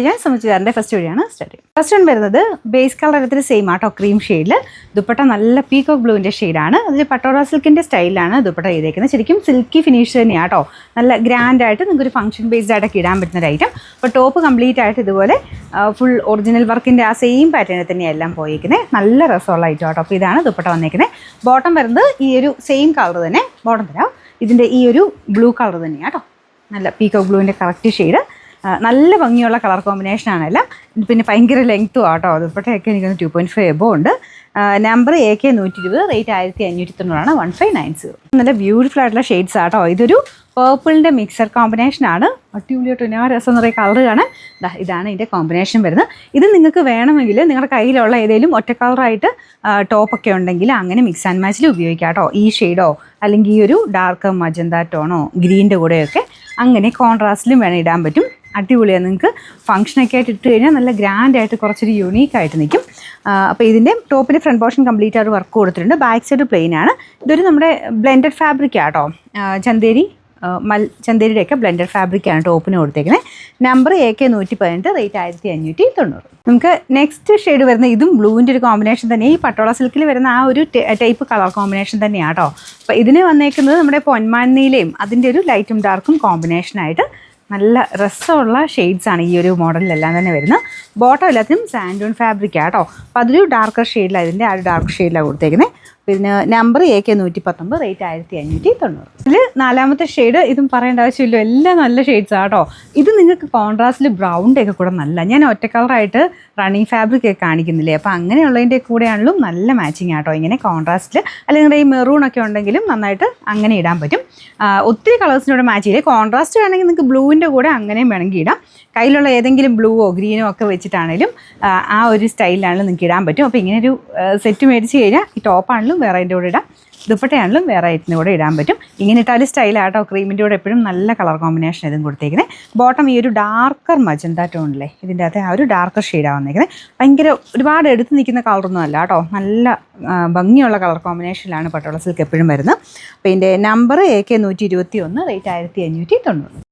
ഞാൻ സമുച്ചിതാറിൻ്റെ ഫസ്റ്റ് വഴിയാണ് സ്റ്റാർട്ട് ചെയ്യുന്നത്. ഫസ്റ്റ് വൺ വരുന്നത് ബേസ് കളർ എടുത്തിട്ട് സെയിം ആട്ടോ, ക്രീം ഷെയ്ഡിൽ. ദുപ്പട്ട നല്ല പീകോക്ക് ബ്ലൂവിൻ്റെ ഷെയ്ഡാണ്. അതിൽ പട്ടോറ സിൽക്കിൻ്റെ സ്റ്റൈലാണ് ദുപ്പട്ട ചെയ്തേക്കുന്നത്. ശരിക്കും സിൽക്കി ഫിനിഷ് തന്നെയാണ് കേട്ടോ. നല്ല ഗ്രാൻഡായിട്ട് നിങ്ങൾക്കൊരു ഫംഗ്ഷൻ ബേസ്ഡ് ആയിട്ടൊക്കെ ഇടാൻ പറ്റുന്ന ഒരു ഐറ്റം. അപ്പോൾ ടോപ്പ് കംപ്ലീറ്റ് ആയിട്ട് ഇതുപോലെ ഫുൾ ഒറിജിനൽ വർക്കിൻ്റെ ആ സെയിം പാറ്റേണിൽ തന്നെയാണ് എല്ലാം പോയിരിക്കുന്നത്. നല്ല രസമുള്ള ഐറ്റം കേട്ടോ. അപ്പോൾ ഇതാണ് ദുപ്പട്ട വന്നേക്കുന്നത്. ബോട്ടം വരുന്നത് ഈ ഒരു സെയിം കളർ തന്നെ. ബോട്ടം തരാം, ഇതിൻ്റെ ഈ ഒരു ബ്ലൂ കളർ തന്നെയാണ് കേട്ടോ. നല്ല പീകോക്ക് ബ്ലൂവിൻ്റെ കറക്റ്റ് ഷെയ്ഡ്. നല്ല ഭംഗിയുള്ള കളർ കോമ്പിനേഷനാണ് എല്ലാം. പിന്നെ ഭയങ്കര ലെങ്ത്തും ആട്ടോ. ദുപ്പട്ടയൊക്കെ എനിക്കൊന്ന് 2.5 എബോ ഉണ്ട്. Number AK 120, rate 1590, 1590. നല്ല ബ്യൂട്ടിഫുൾ ആയിട്ടുള്ള ഷെയ്ഡ്സ് ആട്ടോ. ഇതൊരു പേർപ്പിളിൻ്റെ മിക്സർ കോമ്പിനേഷനാണ്. അടിപൊളിയായിട്ട് ഞാൻ രസം നിറയെ കളർ കാണാൻ. ഇതാണ് ഇതിൻ്റെ കോമ്പിനേഷൻ വരുന്നത്. ഇത് നിങ്ങൾക്ക് വേണമെങ്കിൽ നിങ്ങളുടെ കയ്യിലുള്ള ഏതെങ്കിലും ഒറ്റ കളറായിട്ട് ടോപ്പൊക്കെ ഉണ്ടെങ്കിൽ അങ്ങനെ മിക്സ് ആൻഡ് മാച്ചിൽ ഉപയോഗിക്കാം കേട്ടോ. ഈ ഷെയ്ഡോ അല്ലെങ്കിൽ ഈ ഒരു ഡാർക്ക് മജന്ത ടോണോ ഗ്രീൻ്റെ കൂടെയൊക്കെ അങ്ങനെ കോൺട്രാസ്റ്റിലും വേണം ഇടാൻ പറ്റും. അടിപൊളിയാണ്. നിങ്ങൾക്ക് ഫംഗ്ഷനൊക്കെ ആയിട്ട് ഇട്ട് കഴിഞ്ഞാൽ നല്ല ഗ്രാൻഡായിട്ട് കുറച്ചൊരു യുണീക്കായിട്ട് നിൽക്കും. അപ്പോൾ ഇതിൻ്റെ ടോപ്പിൻ്റെ ഫ്രണ്ട് പോർഷൻ കംപ്ലീറ്റ് ആയിട്ട് വർക്ക് കൊടുത്തിട്ടുണ്ട്. ബാക്ക് സൈഡ് പ്ലെയിൻ ആണ്. ഇതൊരു നമ്മുടെ ബ്ലെൻഡഡ് ഫാബ്രിക് ആട്ടോ. ചന്തേരിയുടെയൊക്കെ ബ്ലെൻഡഡ് ഫാബ്രിക്കാണ് ടോപ്പിന് കൊടുത്തേക്കുന്നത്. Number AK 118, rate 1590. നമുക്ക് നെക്സ്റ്റ് ഷെയ്ഡ് വരുന്ന ഇതും ബ്ലൂവിൻ്റെ ഒരു കോമ്പിനേഷൻ തന്നെ. ഈ പട്ടോള സിൽക്കിൽ വരുന്ന ആ ഒരു ടൈപ്പ് കളർ കോമ്പിനേഷൻ തന്നെയാണ് കേട്ടോ. അപ്പോൾ ഇതിന് വന്നേക്കുന്നത് നമ്മുടെ പൊന്മാൻ നീലയും അതിൻ്റെ ഒരു ലൈറ്റും ഡാർക്കും കോമ്പിനേഷനായിട്ട് നല്ല രസമുള്ള ഷെയ്ഡ്സാണ് ഈ ഒരു മോഡലിലെല്ലാം തന്നെ വരുന്നത്. ബോട്ടം എല്ലാത്തിനും സാൻഡൂൺ ഫാബ്രിക്കാണ് കേട്ടോ. അപ്പോൾ അതൊരു ഡാർക്കർ ഷെയ്ഡിലാണ്, ഇതിൻ്റെ ആ ഒരു ഡാർക്ക് ഷെയ്ഡിലാണ് കൊടുത്തേക്കുന്നത്. പിന്നെ നമ്പർ AK 119, റേറ്റ് 1590. ഇതിൽ നാലാമത്തെ ഷെയ്ഡ് ഇതും പറയേണ്ട ആവശ്യമില്ല, എല്ലാം നല്ല ഷെയ്ഡ്സാണ് കേട്ടോ. ഇത് നിങ്ങൾക്ക് കോൺട്രാസ്റ്റിൽ ബ്രൗണിൻ്റെ ഒക്കെ കൂടെ നല്ല, ഞാൻ ഒറ്റ കളറായിട്ട് റണ്ണിങ് ഫാബ്രിക് ഒക്കെ കാണിക്കുന്നില്ലേ, അപ്പോൾ അങ്ങനെയുള്ളതിൻ്റെ കൂടെയാണെങ്കിലും നല്ല മാച്ചിങ് ആട്ടോ. ഇങ്ങനെ കോൺട്രാസ്റ്റിൽ അല്ലെങ്കിൽ ഈ മെറൂണൊക്കെ ഉണ്ടെങ്കിലും നന്നായിട്ട് അങ്ങനെ ഇടാൻ പറ്റും. ഒത്തിരി കളേഴ്സിനോട് മാച്ച് ചെയ്യില്ലേ. കോൺട്രാസ്റ്റ് വേണമെങ്കിൽ നിങ്ങൾക്ക് ബ്ലൂവിൻ്റെ കൂടെ അങ്ങനെയും വേണമെങ്കിൽ ഇടാം. കയ്യിലുള്ള ഏതെങ്കിലും ബ്ലൂവോ ഗ്രീനോ ഒക്കെ വെച്ചിട്ടാണെങ്കിലും ആ ഒരു സ്റ്റൈലിലാണെങ്കിലും നിങ്ങൾക്ക് ഇടാൻ പറ്റും. അപ്പോൾ ഇങ്ങനൊരു സെറ്റ് മേടിച്ച് കഴിഞ്ഞാൽ ഈ ടോപ്പാണെങ്കിലും വേറെ അതിൻ്റെ കൂടെ ഇടാം, ദുപ്പട്ടയാണെങ്കിലും വേറെ ഐറ്റിൻ്റെ കൂടെ ഇടാൻ പറ്റും. ഇങ്ങനെ ഇട്ടാലും സ്റ്റൈലാട്ടോ. ക്രീമിൻ്റെ കൂടെ എപ്പോഴും നല്ല കളർ കോമ്പിനേഷൻ ഇതും കൊടുത്തേക്കുന്നത്. ബോട്ടം ഈ ഒരു ഡാർക്കർ മജന്ത ടോണില്ലേ, ഇതിൻ്റെ അകത്ത് ആ ഒരു ഡാർക്കർ ഷെയ്ഡാണ് വന്നേക്കുന്നത്. ഭയങ്കര ഒരുപാട് എടുത്ത് നിൽക്കുന്ന കളറൊന്നും അല്ല കേട്ടോ. നല്ല ഭംഗിയുള്ള കളർ കോമ്പിനേഷനിലാണ് പട്ടോള സിൽക്ക് എപ്പോഴും വരുന്നത്. അപ്പോൾ ഇതിൻ്റെ നമ്പർ AK 121, റേറ്റ് 1590.